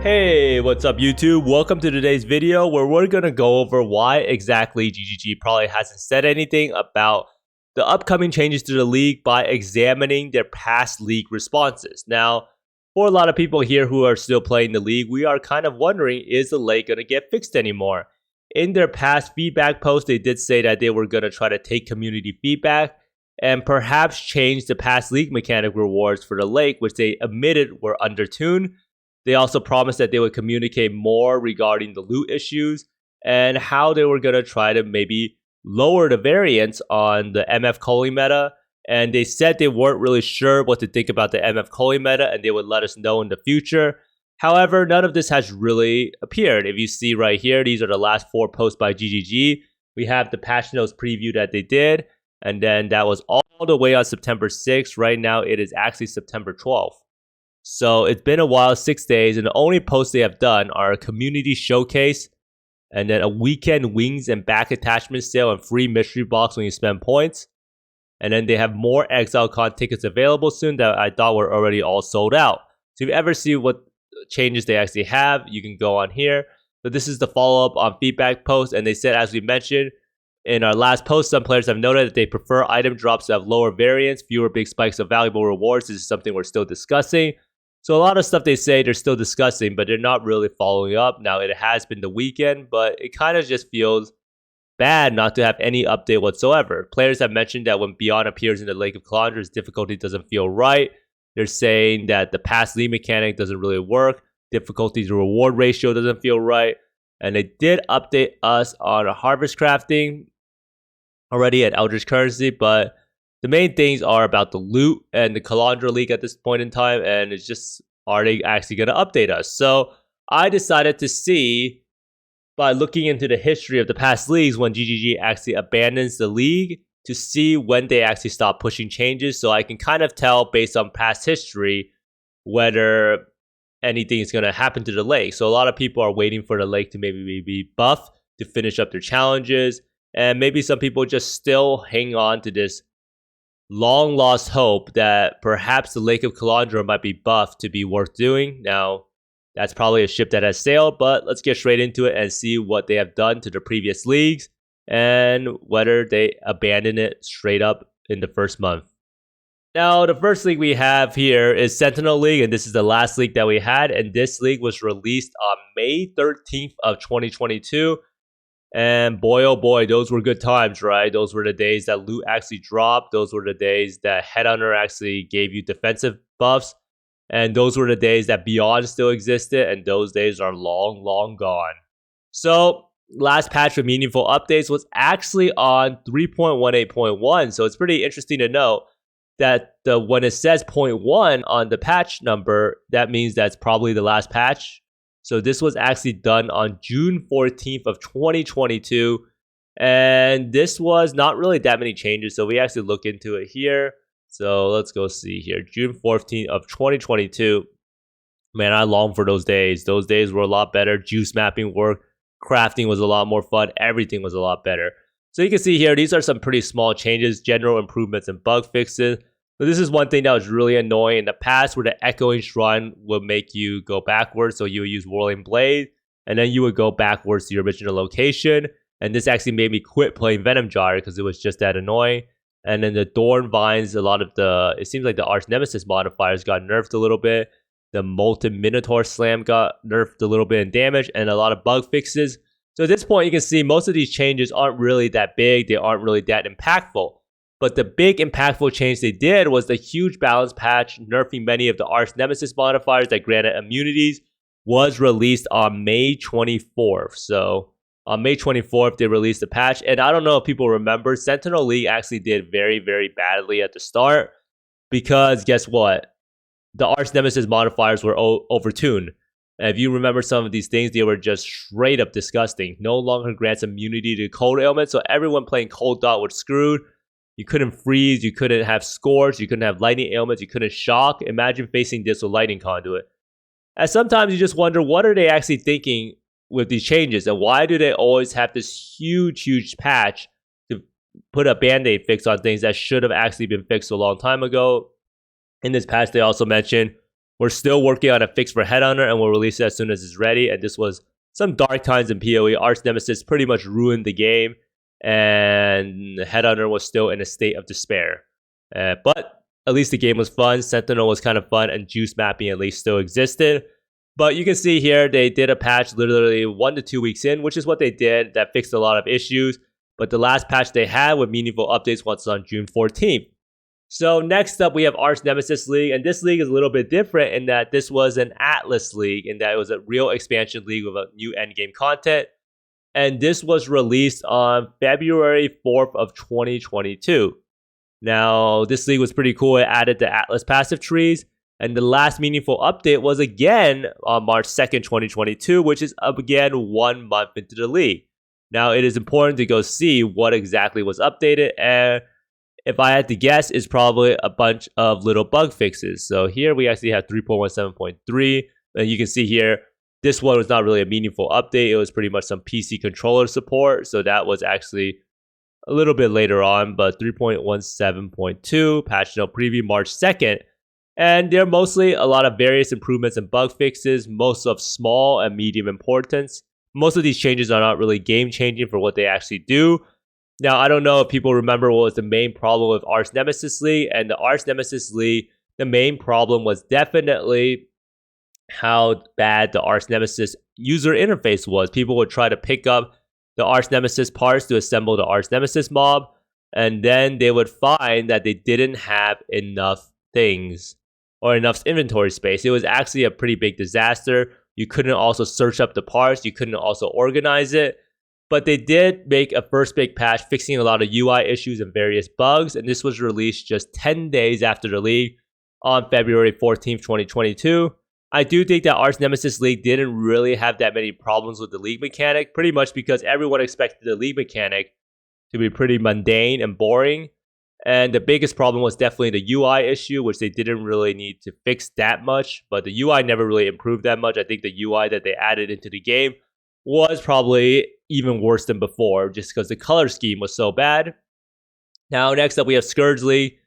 Hey, what's up YouTube? Welcome to today's video where we're going to go over why exactly GGG probably hasn't said anything about the upcoming changes to the league by examining their past league responses. Now, for a lot of people here who are still playing the league, we are kind of wondering, is the league going to get fixed anymore? In their past feedback post, they did say that they were going to try to take community feedback and perhaps change the past league mechanic rewards for the lake, which they admitted were undertuned. They also promised that they would communicate more regarding the loot issues and how they were going to try to maybe lower the variance on the MF Culling meta. And they said they weren't really sure what to think about the MF Culling meta and they would let us know in the future. However, none of this has really appeared. If you see right here, these are the last 4 posts by GGG. We have the patch notes preview that they did. And then that was all the way on September 6th. Right now, it is actually September 12th. So it's been a while, 6 days, and the only posts they have done are a community showcase and then a weekend wings and back attachment sale and free mystery box when you spend points. And then they have more ExileCon tickets available soon that I thought were already all sold out. So if you ever see what changes they actually have, you can go on here. But this is the follow-up on feedback post, and they said, as we mentioned in our last post, some players have noted that they prefer item drops that have lower variance, fewer big spikes of valuable rewards. This is something we're still discussing. So a lot of stuff they say they're still discussing, but they're not really following up. Now, it has been the weekend, but it kind of just feels bad not to have any update whatsoever. Players have mentioned that when Beyond appears in the Lake of Kalandra's difficulty doesn't feel right. They're saying that the past lead mechanic doesn't really work. Difficulty to reward ratio doesn't feel right. And they did update us on harvest crafting already at Eldritch Currency, but the main things are about the loot and the Kalandra League at this point in time, and it's just, are they actually going to update us? So I decided to see, by looking into the history of the past leagues when GGG actually abandons the league, to see when they actually stop pushing changes, so I can kind of tell based on past history whether anything is going to happen to the lake. So a lot of people are waiting for the lake to maybe be buffed to finish up their challenges, and maybe some people just still hang on to this long lost hope that perhaps the Lake of Kalandra might be buffed to be worth doing. Now, that's probably a ship that has sailed, but let's get straight into it and see what they have done to the previous leagues and whether they abandon it straight up in the first month. Now, the first league we have here is Sentinel League, and this is the last league that we had, and this league was released on May 13th of 2022. And boy, oh boy, those were good times, right? Those were the days that loot actually dropped. Those were the days that Headhunter actually gave you defensive buffs. And those were the days that Beyond still existed. And those days are long, long gone. So last patch with meaningful updates was actually on 3.18.1. So it's pretty interesting to note that when it says 0.1 on the patch number, that means that's probably the last patch. So this was actually done on June 14th of 2022. And this was not really that many changes. So we actually look into it here. So let's go see here. June 14th of 2022. Man, I long for those days. Those days were a lot better. Juice mapping worked. Crafting was a lot more fun. Everything was a lot better. So you can see here, these are some pretty small changes. General improvements and bug fixes. So this is one thing that was really annoying in the past, where the Echoing Shrine would make you go backwards. So you would use Whirling Blade, and then you would go backwards to your original location. And this actually made me quit playing Venom Jar because it was just that annoying. And then the Thorn Vines, it seems like the Arch Nemesis modifiers got nerfed a little bit. The Molten Minotaur Slam got nerfed a little bit in damage, and a lot of bug fixes. So at this point, you can see most of these changes aren't really that big. They aren't really that impactful. But the big impactful change they did was the huge balance patch, nerfing many of the Arch Nemesis modifiers that granted immunities, was released on May 24th. So on May 24th, they released the patch. And I don't know if people remember, Sentinel League actually did very, very badly at the start. Because guess what? The Arch Nemesis modifiers were overtuned. And if you remember some of these things, they were just straight up disgusting. No longer grants immunity to cold ailments. So everyone playing Cold Dot was screwed. You couldn't freeze, you couldn't have scorch, you couldn't have lightning ailments, you couldn't shock. Imagine facing this with lightning conduit. And sometimes you just wonder, what are they actually thinking with these changes? And why do they always have this huge patch to put a band-aid fix on things that should have actually been fixed a long time ago? In this patch, they also mentioned We're still working on a fix for Headhunter, and we'll release it as soon as it's ready. And this was some dark times in PoE. Arch Nemesis pretty much ruined the game, and Headhunter was still in a state of despair. But at least the game was fun. Sentinel was kind of fun, and juice mapping at least still existed. But you can see here, they did a patch literally 1 to 2 weeks in, which is what they did. That fixed a lot of issues. But the last patch they had with meaningful updates was on June 14th. So next up, we have Arch Nemesis League. And this league is a little bit different in that this was an Atlas League, in that it was a real expansion league with a new endgame content. And this was released on February 4th of 2022. Now, this league was pretty cool. It added the Atlas passive trees. And the last meaningful update was again on March 2nd, 2022, which is up again 1 month into the league. Now, it is important to go see what exactly was updated. And if I had to guess, it's probably a bunch of little bug fixes. So here we actually have 3.17.3. And you can see here, this one was not really a meaningful update. It was pretty much some PC controller support. So that was actually a little bit later on. But 3.17.2, patch note preview March 2nd. And they're mostly a lot of various improvements and bug fixes, most of small and medium importance. Most of these changes are not really game-changing for what they actually do. Now, I don't know if people remember what was the main problem with Arch Nemesis League. And the Arch Nemesis League, the main problem was definitely how bad the Arch Nemesis user interface was. People would try to pick up the Arch Nemesis parts to assemble the Arch Nemesis mob. And then they would find that they didn't have enough things or enough inventory space. It was actually a pretty big disaster. You couldn't also search up the parts. You couldn't also organize it. But they did make a first big patch fixing a lot of UI issues and various bugs. And this was released just 10 days after the league on February 14th, 2022. I do think that Arch Nemesis League didn't really have that many problems with the league mechanic, pretty much because everyone expected the league mechanic to be pretty mundane and boring. And the biggest problem was definitely the UI issue, which they didn't really need to fix that much. But the UI never really improved that much. I think the UI that they added into the game was probably even worse than before, just because the color scheme was so bad. Now, next up, we have Scourge League.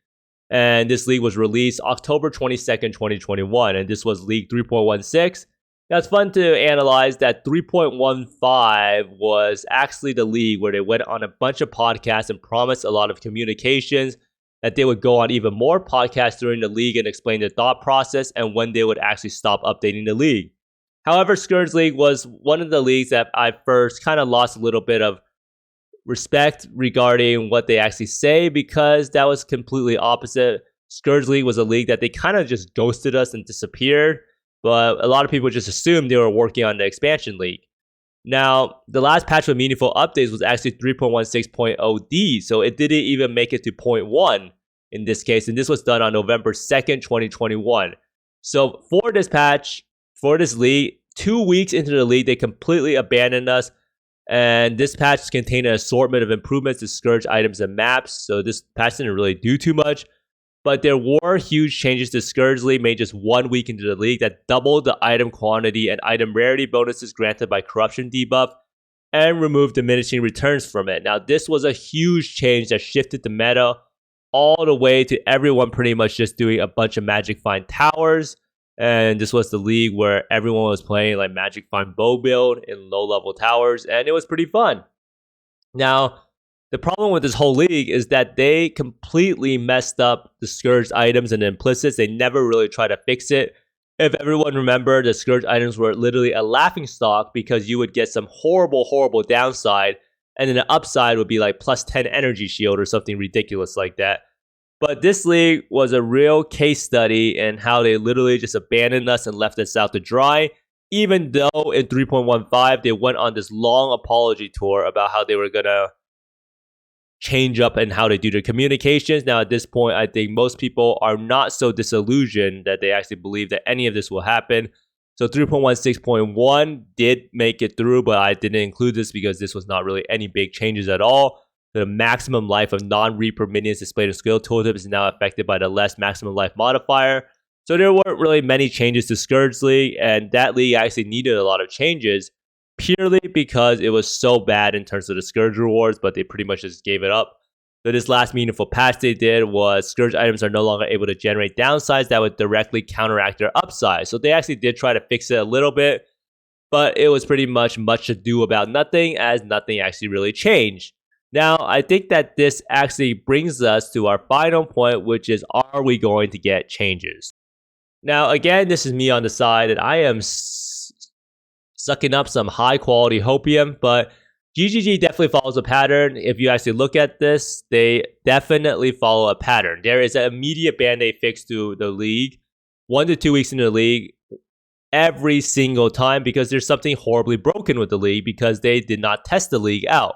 And this league was released October 22nd, 2021. And this was League 3.16. Now, it's fun to analyze that 3.15 was actually the league where they went on a bunch of podcasts and promised a lot of communications, that they would go on even more podcasts during the league and explain their thought process and when they would actually stop updating the league. However, Scourge League was one of the leagues that I first kind of lost a little bit of respect regarding what they actually say, because that was completely opposite. Scourge League was a league that they kind of just ghosted us and disappeared. But a lot of people just assumed they were working on the expansion league. Now, the last patch with meaningful updates was actually 3.16.0D, so it didn't even make it to 0.1 in this case, and this was done on November 2nd, 2021. So for this patch, for this league, 2 weeks into the league, they completely abandoned us, and this patch contained an assortment of improvements to Scourge items and maps, so this patch didn't really do too much. But there were huge changes to Scourge League made just 1 week into the league that doubled the item quantity and item rarity bonuses granted by corruption debuff and removed diminishing returns from it. Now, this was a huge change that shifted the meta all the way to everyone pretty much just doing a bunch of Magic Find towers. And this was the league where everyone was playing like Magic Find bow build in low-level towers, and it was pretty fun. Now, the problem with this whole league is that they completely messed up the Scourge items and the implicits. They never really tried to fix it. If everyone remember, the Scourge items were literally a laughingstock because you would get some horrible, horrible downside, and then the upside would be like plus 10 energy shield or something ridiculous like that. But this league was a real case study in how they literally just abandoned us and left us out to dry. Even though in 3.15, they went on this long apology tour about how they were going to change up and how they do their communications. Now, at this point, I think most people are not so disillusioned that they actually believe that any of this will happen. So 3.16.1 did make it through, but I didn't include this because this was not really any big changes at all. The maximum life of non-Reaper minions displayed in skill tooltip is now affected by the less maximum life modifier. So there weren't really many changes to Scourge League, and that league actually needed a lot of changes purely because it was so bad in terms of the Scourge rewards, but they pretty much just gave it up. So this last meaningful patch they did was Scourge items are no longer able to generate downsides that would directly counteract their upside. So they actually did try to fix it a little bit, but it was pretty much ado about nothing, as nothing actually really changed. Now, I think that this actually brings us to our final point, which is, are we going to get changes? Now, again, this is me on the side, and I am sucking up some high quality hopium, but GGG definitely follows a pattern. If you actually look at this, they definitely follow a pattern. There is an immediate band-aid fix to the league, 1 to 2 weeks in the league, every single time, because there's something horribly broken with the league because they did not test the league out.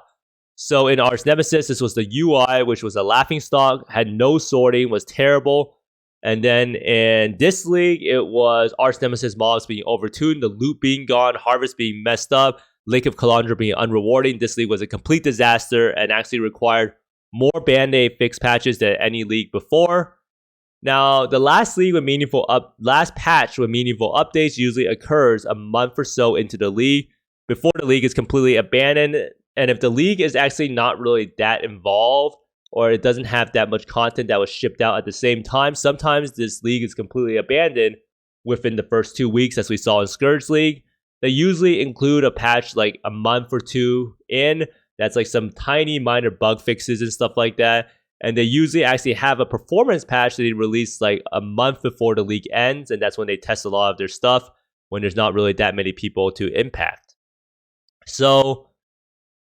So in Arch Nemesis, this was the UI, which was a laughingstock, had no sorting, was terrible. And then in this league, it was Arch Nemesis mobs being overtuned, the loot being gone, harvest being messed up, Lake of Kalandra being unrewarding. This league was a complete disaster and actually required more band-aid fix patches than any league before. Now, the last patch with meaningful updates usually occurs a month or so into the league before the league is completely abandoned. And if the league is actually not really that involved, or it doesn't have that much content that was shipped out at the same time, sometimes this league is completely abandoned within the first 2 weeks, as we saw in Scourge League. They usually include a patch like a month or two in. That's like some tiny minor bug fixes and stuff like that. And they usually actually have a performance patch that they release like a month before the league ends. And that's when they test a lot of their stuff when there's not really that many people to impact. So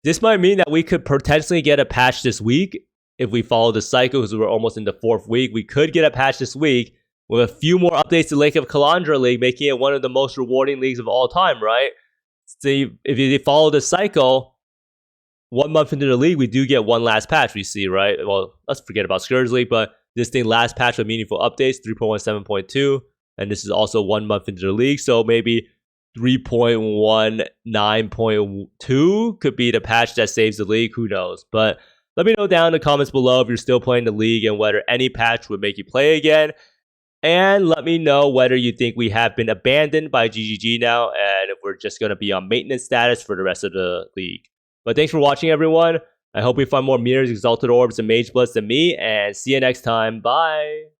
this might mean that we could potentially get a patch this week if we follow the cycle, because we're almost in the 4th week. We could get a patch this week with a few more updates to Lake of Kalandra League, making it one of the most rewarding leagues of all time, right? So if you follow the cycle, 1 month into the league, we do get one last patch, we see, right? Well, let's forget about Scourge League, but this thing last patch with meaningful updates, 3.17.2, and this is also 1 month into the league, so maybe 3.19.2 could be the patch that saves the league, who knows? But let me know down in the comments below if you're still playing the league and whether any patch would make you play again. And let me know whether you think we have been abandoned by GGG now, and if we're just going to be on maintenance status for the rest of the league. But thanks for watching, everyone. I hope we find more mirrors, exalted orbs, and mage bloods than me, and see you next time. Bye!